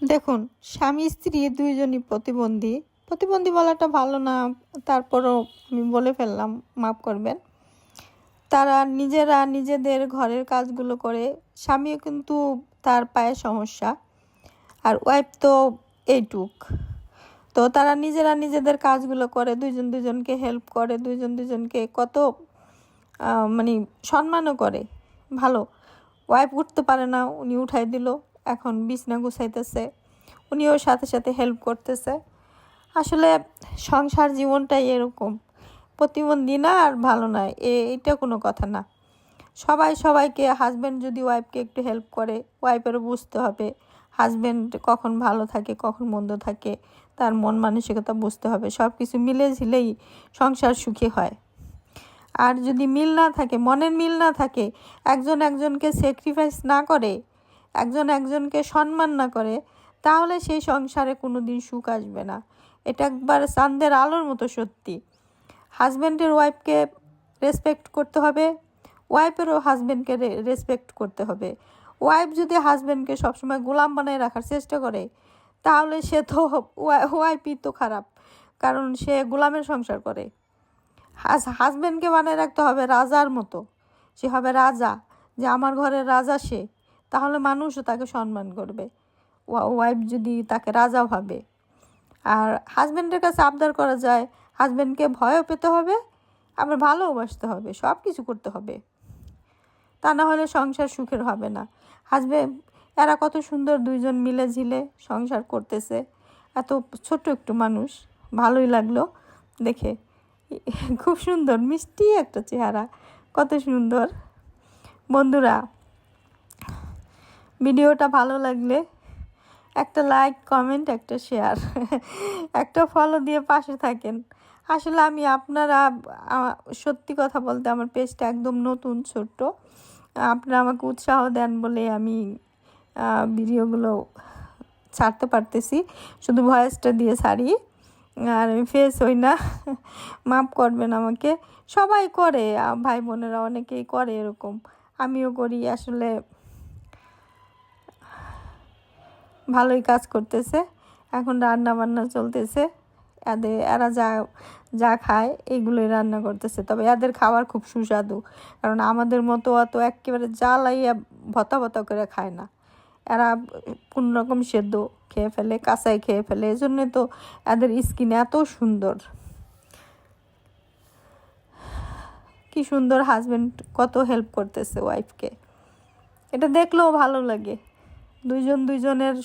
দেখুন, স্বামী স্ত্রী দুইজনই প্রতিবন্ধী। প্রতিবন্ধী বলাটা ভালো না, তারপরও আমি বলে ফেললাম, মাফ করবেন। তারা নিজেরা নিজেদের ঘরের কাজগুলো করে। স্বামীও কিন্তু তার পায়ে সমস্যা, আর ওয়াইফ তো এইটুক। তো তারা নিজেরা নিজেদের কাজগুলো করে, দুইজন দুজনকে হেল্প করে, দুইজন দুজনকে কত মানে সম্মানও করে। ভালো। ওয়াইফ উঠতে পারে না, উনি উঠাই দিল, এখন বিছনা গুছাইতেছে, উনিও সাথে সাথে হেল্প করতেছে। আসলে সংসার জীবনটাই এরকম, প্রতিবন্ধী না আর ভালো না, এইটা কোনো কথা না। সবাই সবাইকে, হাজব্যান্ড যদি ওয়াইফকে একটু হেল্প করে, ওয়াইফেরও বুঝতে হবে হাজব্যান্ড কখন ভালো থাকে কখন মন্দ থাকে, তার মন মানসিকতা বুঝতে হবে। সব কিছু মিলে ঝিলেই সংসার সুখী হয়। আর যদি মিল না থাকে, মনের মিল না থাকে, একজন একজনকে স্যাক্রিফাইস না করে, একজন একজনকে সম্মান না করে, তাহলে সেই সংসারে কোনো দিন সুখ আসবে না। এটা একবার চাঁদের আলোর মতো সত্যি। হাজব্যান্ডের ওয়াইফকে রেসপেক্ট করতে হবে, ওয়াইফেরও হাজব্যান্ডকে রেসপেক্ট করতে হবে। ওয়াইফ যদি হাজব্যান্ডকে সবসময় গোলাম বানায় রাখার চেষ্টা করে, তাহলে সে তো ওয়াইফই তো খারাপ, কারণ সে গোলামের সংসার করে। হাজব্যান্ডকে বানায় রাখতে হবে রাজার মতো, সে হবে রাজা, যে আমার ঘরের রাজা সে, তাহলে মানুষও তাকে সম্মান করবে। ওয়াইফ যদি তাকে রাজা ভাবে। আর হাজব্যান্ডের কাছে আবদার করা যায়, হাজব্যান্ডকে ভয়ও পেতে হবে, আবার ভালোবাসতে হবে, সব কিছু করতে হবে। তা না হলে সংসার সুখের হবে না। হাজব্যান্ড, এরা কত সুন্দর দুইজন মিলে ঝিলে সংসার করতেছে, এত ছোট্ট একটু মানুষ, ভালোই লাগলো দেখে। খুব সুন্দর, মিষ্টি একটা চেহারা, কত সুন্দর। বন্ধুরা, ভিডিওটা ভালো লাগলে একটা লাইক, কমেন্ট, একটা শেয়ার, একটা ফলো দিয়ে পাশে থাকেন। আসলে আমি আপনারা, সত্যি কথা বলতে আমার পেজটা একদম নতুন, ছোট্ট। আপনারা আমাকে উৎসাহ দেন বলে আমি ভিডিওগুলো ছাড়তে পারতেছি, শুধু ভয়েসটা দিয়ে ছাড়ি, আর আমি ফেস হই না, মাফ করবেন আমাকে। সবাই করে, ভাই বোনেরা অনেকেই করে এরকম, আমিও করি। আসলে ভালোই কাজ করতেছে। এখন রান্না বান্না চলতেছে, এরা যা যা খায় এইগুলোই রান্না করতেছে। তবে এদের খাবার খুব সুস্বাদু, কারণ আমাদের মতো অত একেবারে জ্বালাইয়া ভতা ভতা করে খায় না। এরা কোনো রকম সেদ্ধ খেয়ে ফেলে, কাঁচাই খেয়ে ফেলে, এই জন্যে তো এদের স্কিন এত সুন্দর। কি সুন্দর হাজব্যান্ড কত হেল্প করতেছে ওয়াইফকে, এটা দেখলেও ভালো লাগে। দুইজন দুইজনের